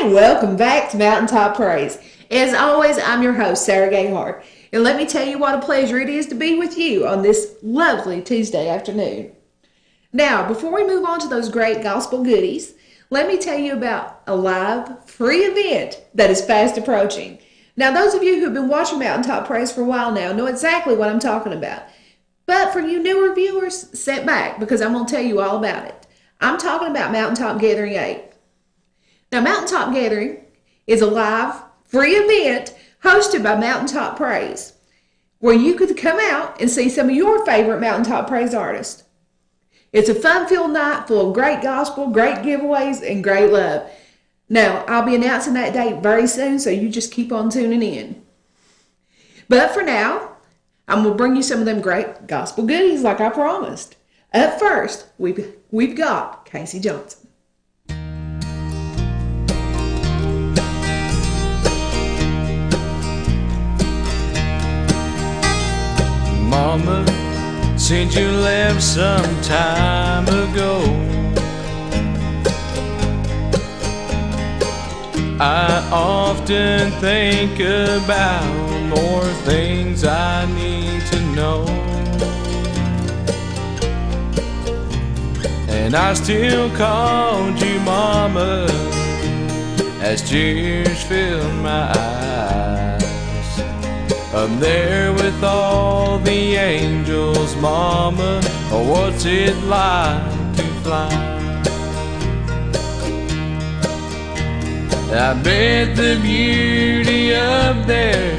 And welcome back to Mountaintop Praise. As always, I'm your host, Sarah Gayhart. And let me tell you what a pleasure it is to be with you on this lovely Tuesday afternoon. Now, before we move on to those great gospel goodies, let me tell you about a live, free event that is fast approaching. Now, those of you who've been watching Mountaintop Praise for a while now know exactly what I'm talking about. But for you newer viewers, sit back because I'm going to tell you all about it. I'm talking about Mountaintop Gathering 8. Now, Mountaintop Gathering is a live, free event hosted by Mountaintop Praise, where you could come out and see some of your favorite Mountaintop Praise artists. It's a fun-filled night full of great gospel, great giveaways, and great love. Now, I'll be announcing that date very soon, so you just keep on tuning in. But for now, I'm going to bring you some of them great gospel goodies like I promised. Up first, we've got Casey Johnson. Mama, since you left some time ago, I often think about more things I need to know. And I still called you Mama as tears filled my eyes. Up there with all the angels, Mama, what's it like to fly? I bet the beauty up there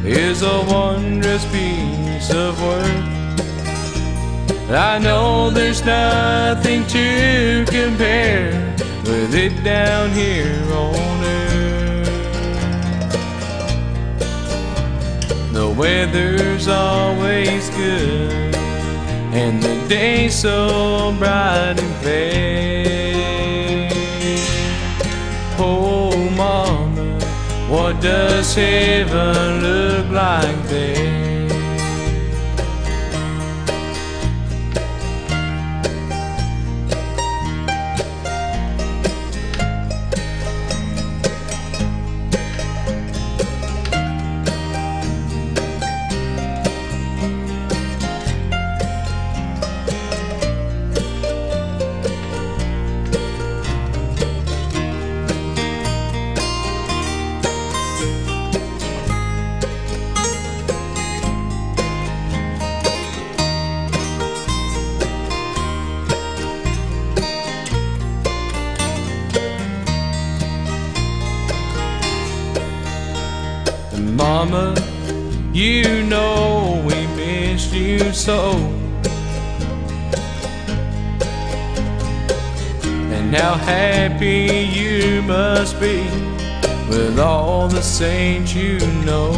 is a wondrous piece of work. I know there's nothing to compare with it down here on earth. The weather's always good and the day's so bright and fair. Oh, Mama, what does heaven look like there? Mama, you know we missed you so, and how happy you must be with all the saints you know.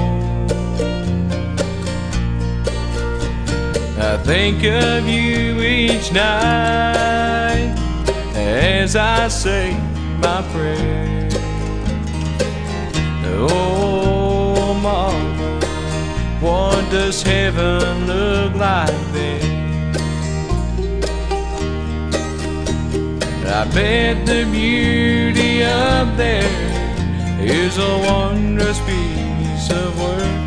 I think of you each night as I say my prayer. Oh, Mama, what does heaven look like there? I bet the beauty up there is a wondrous piece of work.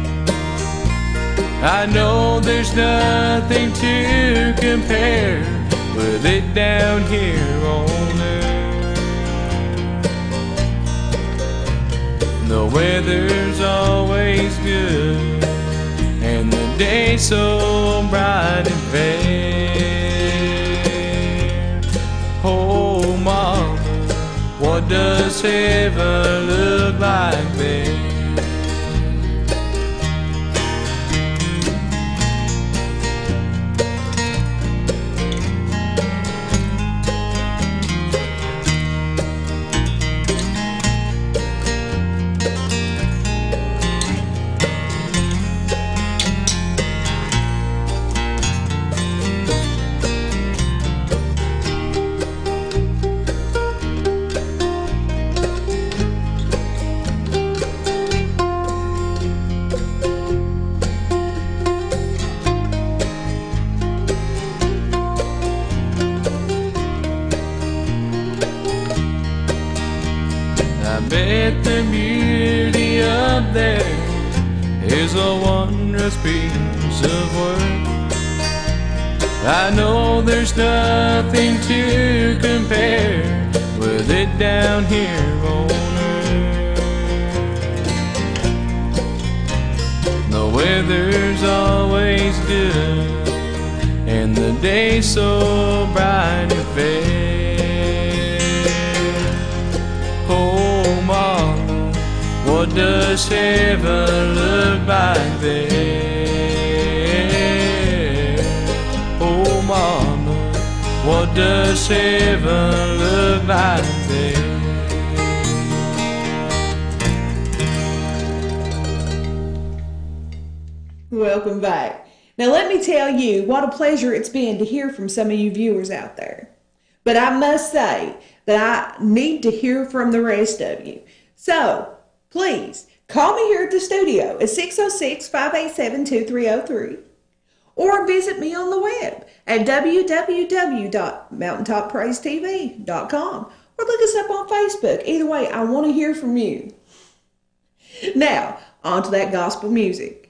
I know there's nothing to compare with it down here on earth. The weather's always good and the day's so bright and fair. Oh, Mama, what does heaven look like there? the beauty up there is a wondrous piece of work. I know there's nothing to compare with it down here on earth. The weather's always good and the day's so bright and fair. Oh, Mama, what does heaven look like there? Oh, Mama, what does heaven look like there? Welcome back. Now let me tell you what a pleasure it's been to hear from some of you viewers out there. But I must say that I need to hear from the rest of you. So please call me here at the studio at 606-587-2303 or visit me on the web at www.mountaintoppraisetv.com or look us up on Facebook. Either way, I want to hear from you. Now, on to that gospel music.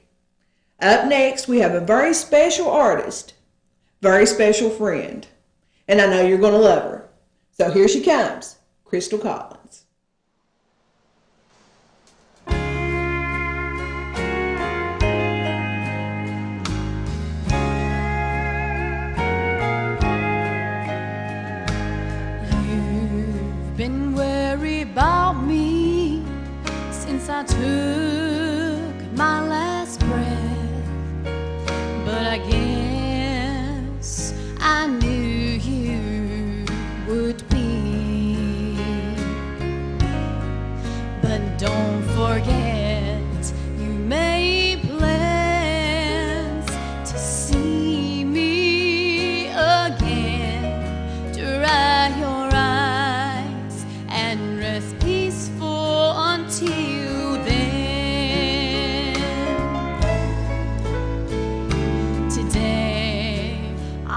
Up next, we have a very special artist, very special friend, and I know you're going to love her. So here she comes, Crystal Collins. You've been worried about me since I took my last breath. But I guess I knew you would be. But don't forget, you made plans to see me again. Dry your eyes and rest peaceful until then.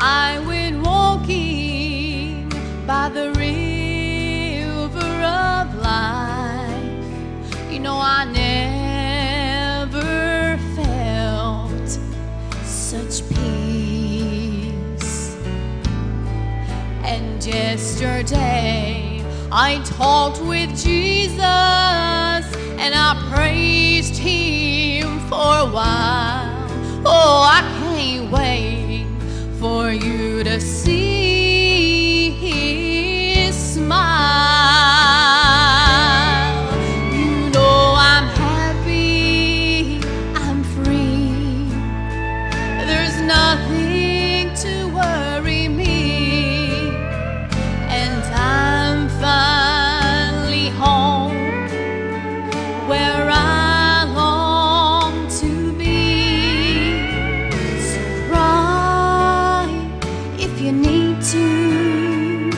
I went walking by the river of life. You know, I never felt such peace. And yesterday I talked with Jesus and I praised Him for a while. Oh, I can't wait for you to see His smile. You know I'm happy, I'm free. There's nothing to worry me, and I'm finally home where I long to be. So cry if you need to,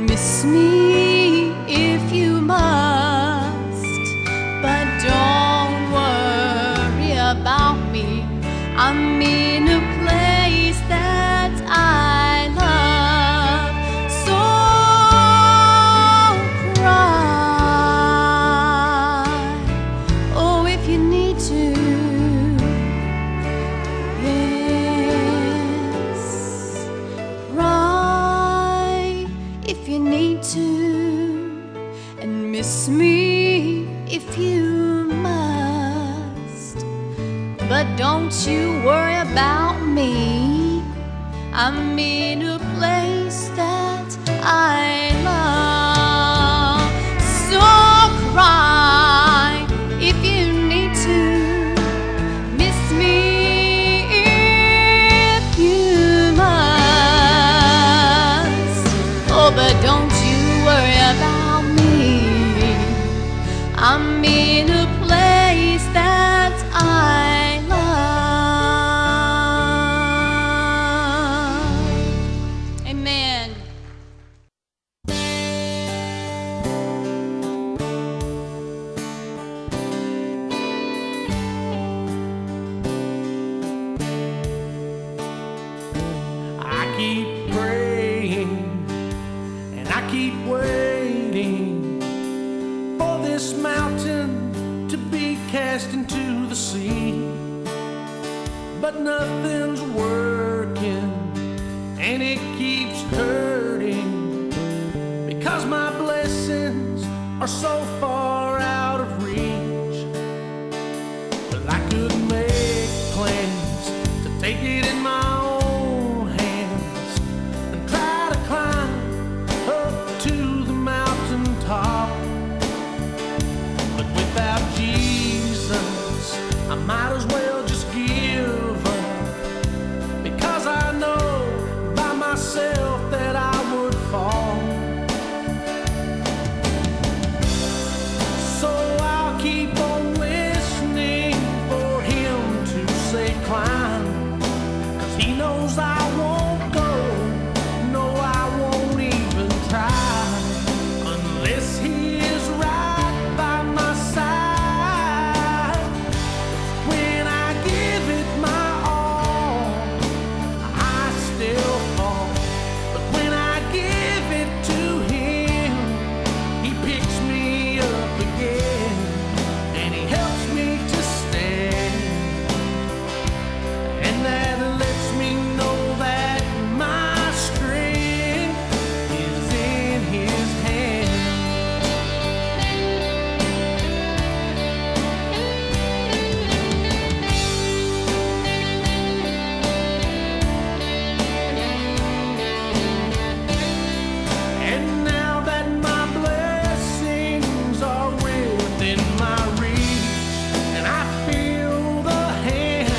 miss me if you must, but don't worry about me. I'm in a place that I love. So cry, oh, if you need to. Yes, cry if you need to, and miss me if you must, but don't you worry about me. I'm in a place that I love. So cry if you need to, miss me if you must. Oh, but don't you worry about me. I'm in a place that I love. Amen. I keep praying and I keep waiting for this mountain be cast into the sea, but nothing's working and it keeps hurting because my blessings are so far out of reach. Well, I could make plans to take it in my own hands and try to climb up to the mountaintop. But without Jesus, I might as well just give up, because I know by myself that I would fall. So I'll keep on listening for him to say climb, 'cause he knows I won't go, no I won't even try, unless he is right by my side. When I give it my all, I still fall, but when I give it to him, he picks me up again and he helps me to stand. And that lets me know that my strength is in his hand. And now that my blessings are within my reach, and I feel the hand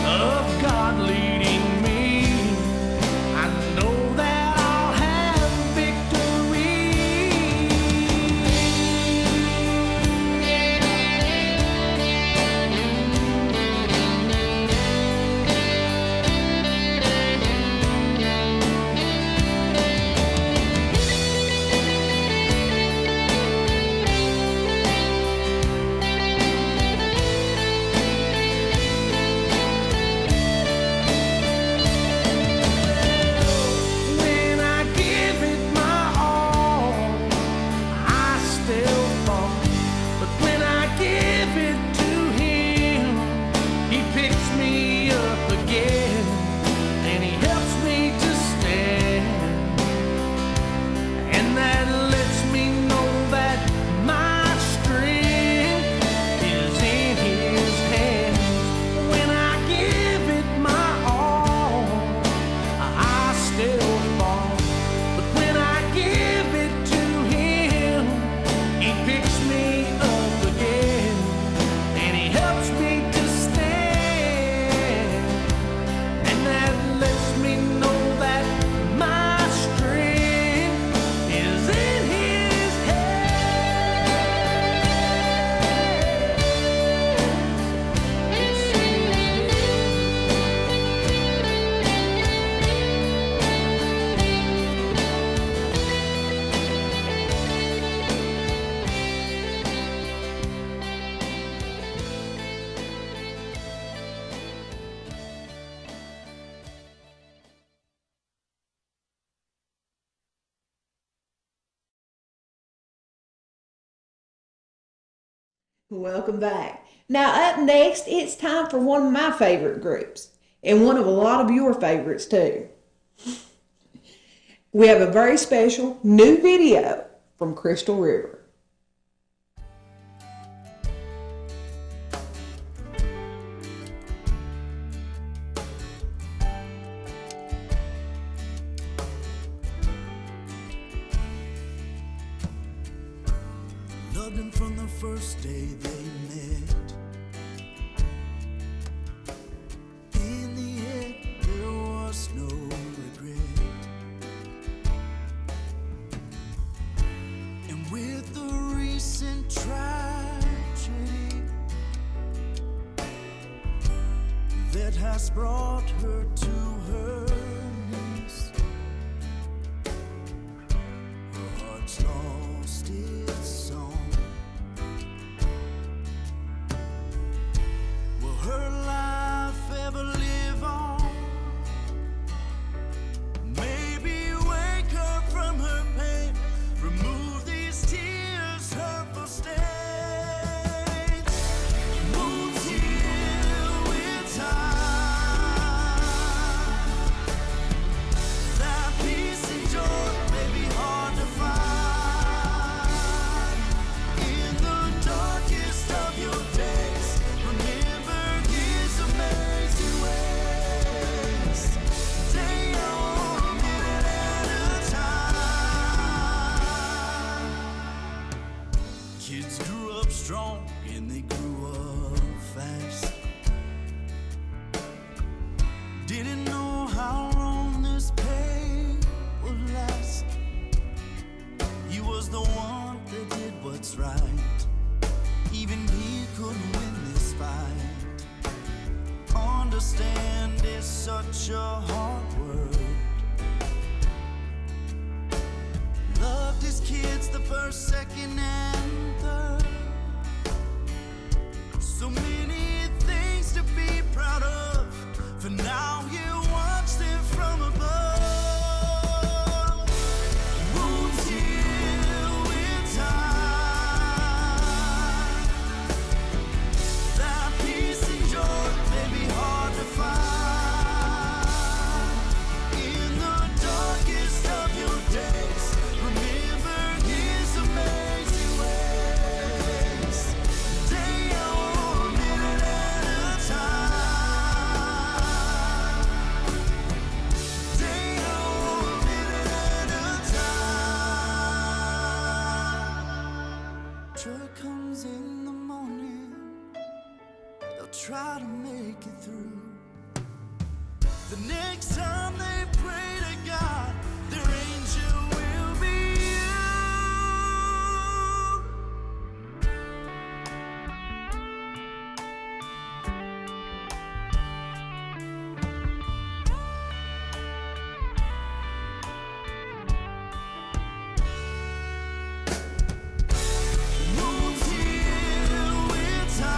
of God leading me, I know that I'll have victory. When I give it my all, I still fall, but when I give it to him, he picks me up again and he helps me to stand. And that lets me know that my strength is in his hands. When I give it my all, I still fall, but when I give it to him, he picks me up again and he helps me to stand. And that lets me know that my strength is in his hands. It's in his Welcome back. Now, up next, it's time for one of my favorite groups, and one of a lot of your favorites too. We have a very special new video from Crystal River. Loved him from the first day they met. In the end, there was no regret. And with the recent tragedy that has brought her to her knees, her heart's lost its song. Will her life ever live on? Maybe wake her from her pain, remove these tears, hurtful stains. up strong and they grew up fast. Didn't know how long this pain would last. He was the one that did what's right. Even he couldn't win this fight. Understand is such a hard word. Loved his kids the first, second, and third. So many things to be proud of. For now you watch them from above. Wounds heal with time. That peace and joy may be hard to find. In the darkest of your days, remember his amazing ways. Day or minute at a time. Day or minute at a time. Joy comes in the morning. They'll try to make it through. The next time they pray to God, their angel will be you. Wounds heal with time.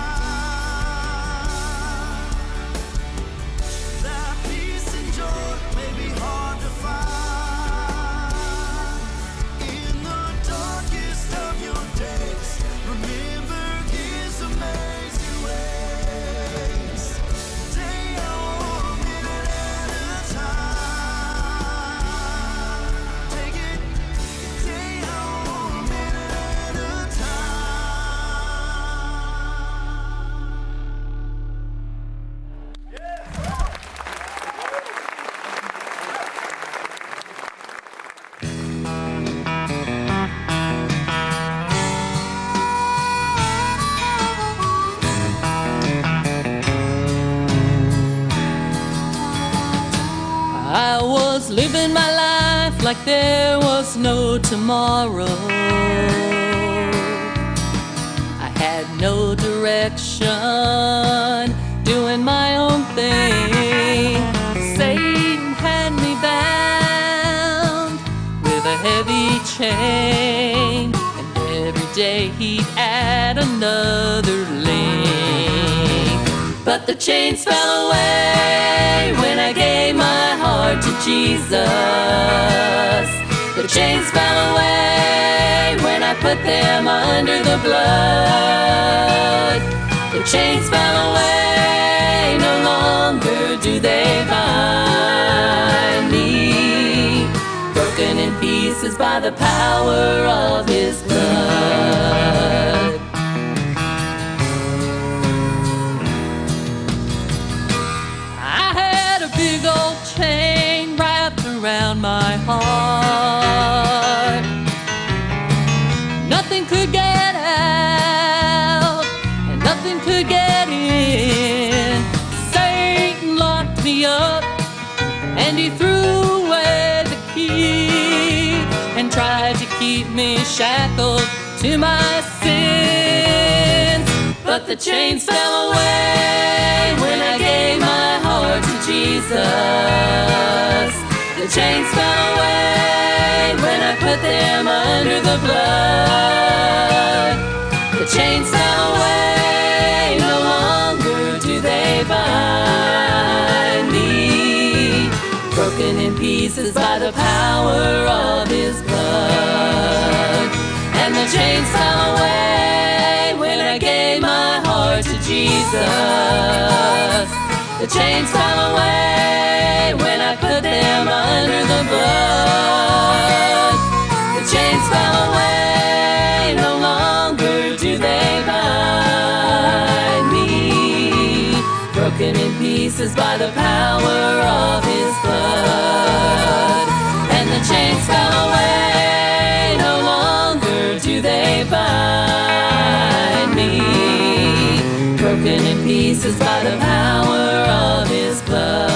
That peace and joy may be hard to find. In the darkest of your days, remember his amazing ways. Day or minute at a time. Take it day or minute at a I was living my life like there was no tomorrow. I had no direction, doing my own thing. Satan had me bound with a heavy chain, and every day he'd add another link. But the chains fell away when I gave my heart to Jesus. The chains fell away when I put them under the blood. The chains fell away, no longer do they bind me. Broken in pieces by the power of his blood. I had a big old chain wrapped around my heart. Nothing could get out, and nothing could get in. Satan locked me up, and he threw away the key, and tried to keep me shackled to my sins. But the chains fell away when I gave my heart to Jesus. The chains fell away when I put them under the blood. The chains fell away, no longer do they bind me. Broken in pieces by the power of his blood. And the chains fell away when I gave my heart to Jesus. The chains fell away when I put them under the blood. The chains fell away, no longer do they bind me. Broken in pieces by the power of his blood. And the chains fell away, no longer do they bind broken in pieces by the power of his blood.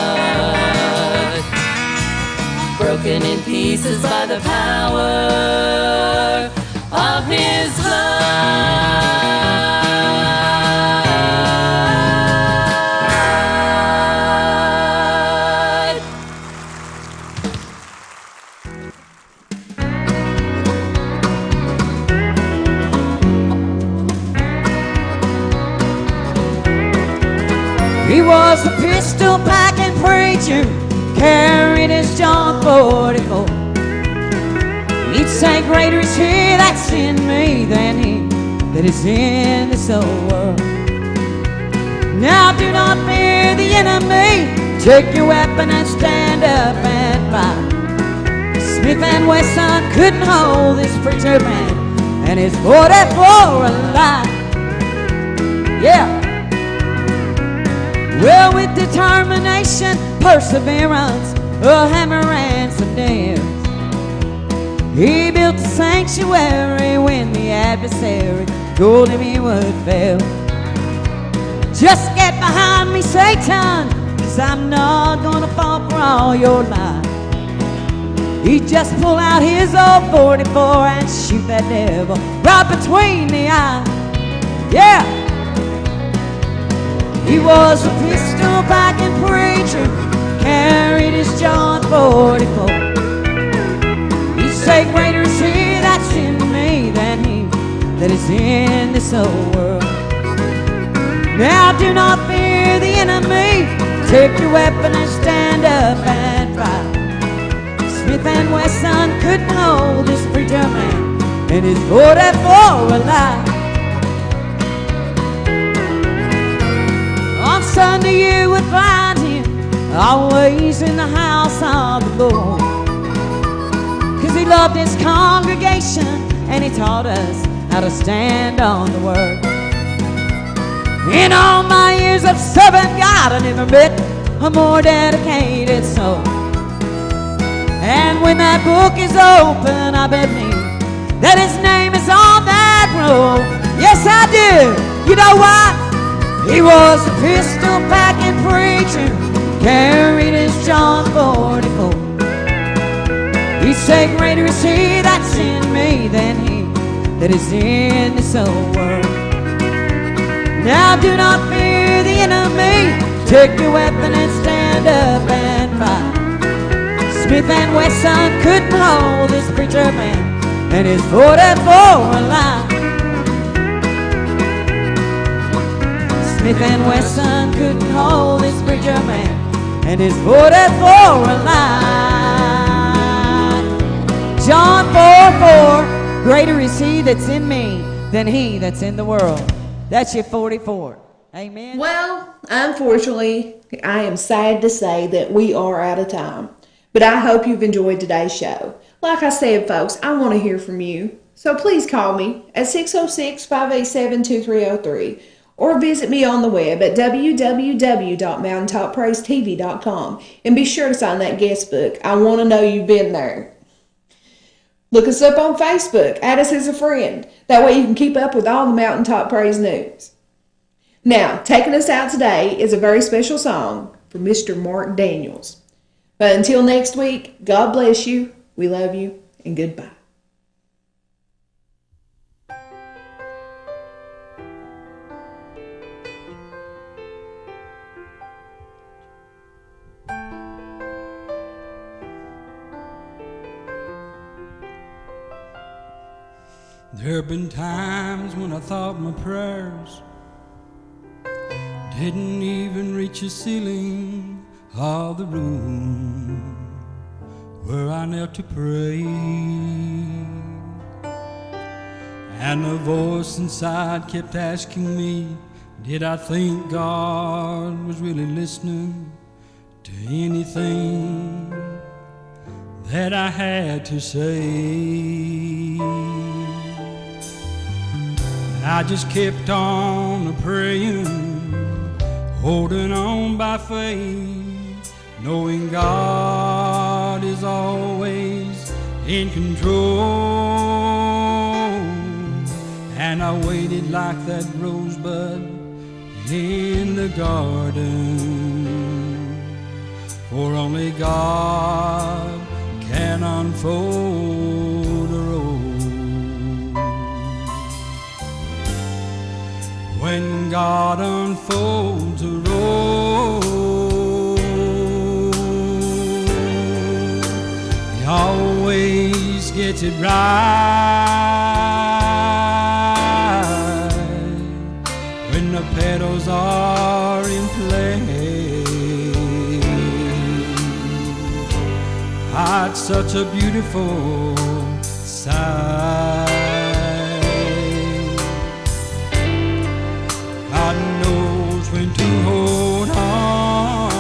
Broken in pieces by the power of his blood. He was a pistol packing preacher, carried his John 44. He'd say, greater is he that's in me than he that is in this old world. Now do not fear the enemy, take your weapon and stand up and fight. Smith and Wesson couldn't hold this preacher man and his 44 alive. Yeah. Well, with determination, perseverance, a hammer and some nails, he built a sanctuary when the adversary told him he would fail. Just get behind me, Satan, 'cause I'm not gonna fall for all your lies. He just pull out his old 44 and shoot that devil right between the eyes. Yeah. He was a pistol packing preacher, carried his John 44. He say, greater is he that's in me than he that is in this old world. Now do not fear the enemy, take your weapon and stand up and fight. Smith and Wesson couldn't hold this preacher man and his 44 alive. On Sunday you would find him always in the house of the Lord, 'cause he loved his congregation and he taught us how to stand on the word. In all my years of serving God, I never met a more dedicated soul. And when that book is open, I believe that his name is on that roll. Yes, I do. You know why? He was a pistol packing preacher, carried his John 44. He said, greater is he that's in me than he that is in this old world. Now do not fear the enemy, take your weapon and stand up and fight. Smith and Wesson couldn't hold this preacher man and his 44 alive. Smith and Wesson couldn't hold this preacher man and his 44 alive. John 4:4, greater is he that's in me than he that's in the world. That's your 44. Amen. Well, unfortunately, I am sad to say that we are out of time. But I hope you've enjoyed today's show. Like I said, folks, I want to hear from you. So please call me at 606-587-2303 or visit me on the web at www.mountaintoppraisetv.com and be sure to sign that guest book. I want to know you've been there. Look us up on Facebook. Add us as a friend. That way you can keep up with all the Mountaintop Praise news. Now, taking us out today is a very special song from Mr. Mark Daniels. But until next week, God bless you, we love you, and goodbye. There have been times when I thought my prayers didn't even reach the ceiling of the room where I knelt to pray, and the voice inside kept asking me, did I think God was really listening to anything that I had to say? I just kept on praying, holding on by faith, knowing God is always in control. And I waited like that rosebud in the garden, for only God can unfold a rose. When God unfolds a rose, He always gets it right. When the petals are in play, it's such a beautiful sight. God knows when to hold on,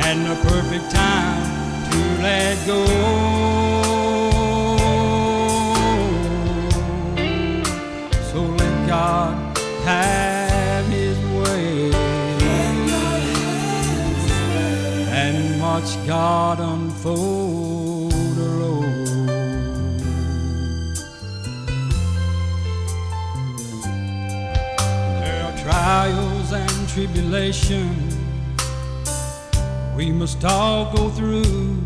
and the perfect time to let go. So let God have His way, and watch God unfold a rose. There are trials and tribulations we must all go through.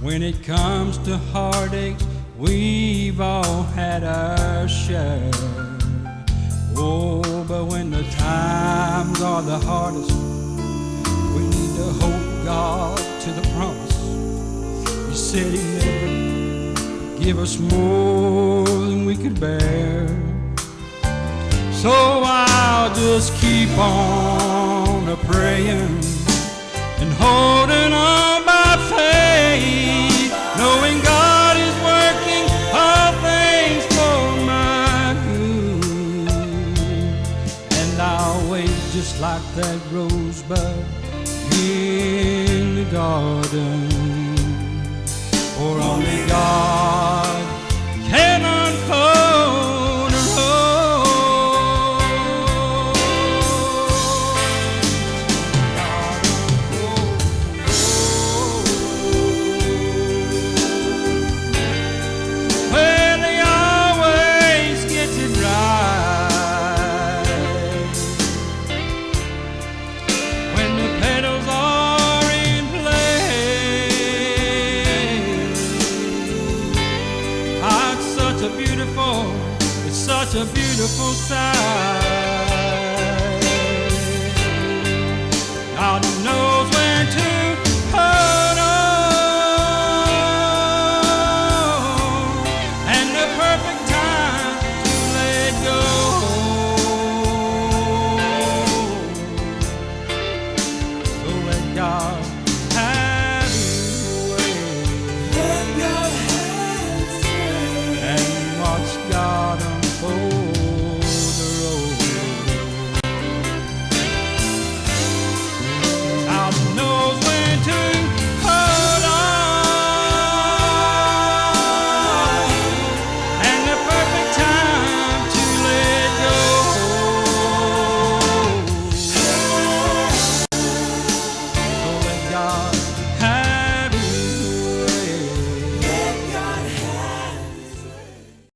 When it comes to heartaches, we've all had our share. Oh, but when the times are the hardest, we need to hold God to the promise. He said He'd never give us more than we could bear. So I'll just keep on a-praying and holding on by faith, knowing God is working all things for my good. And I'll wait just like that rosebud in the garden, for only God can unfold a rose. God unfold a rose. Well, He always gets it right. When the petals are in play, it's such a beautiful, it's such a beautiful sight. God knows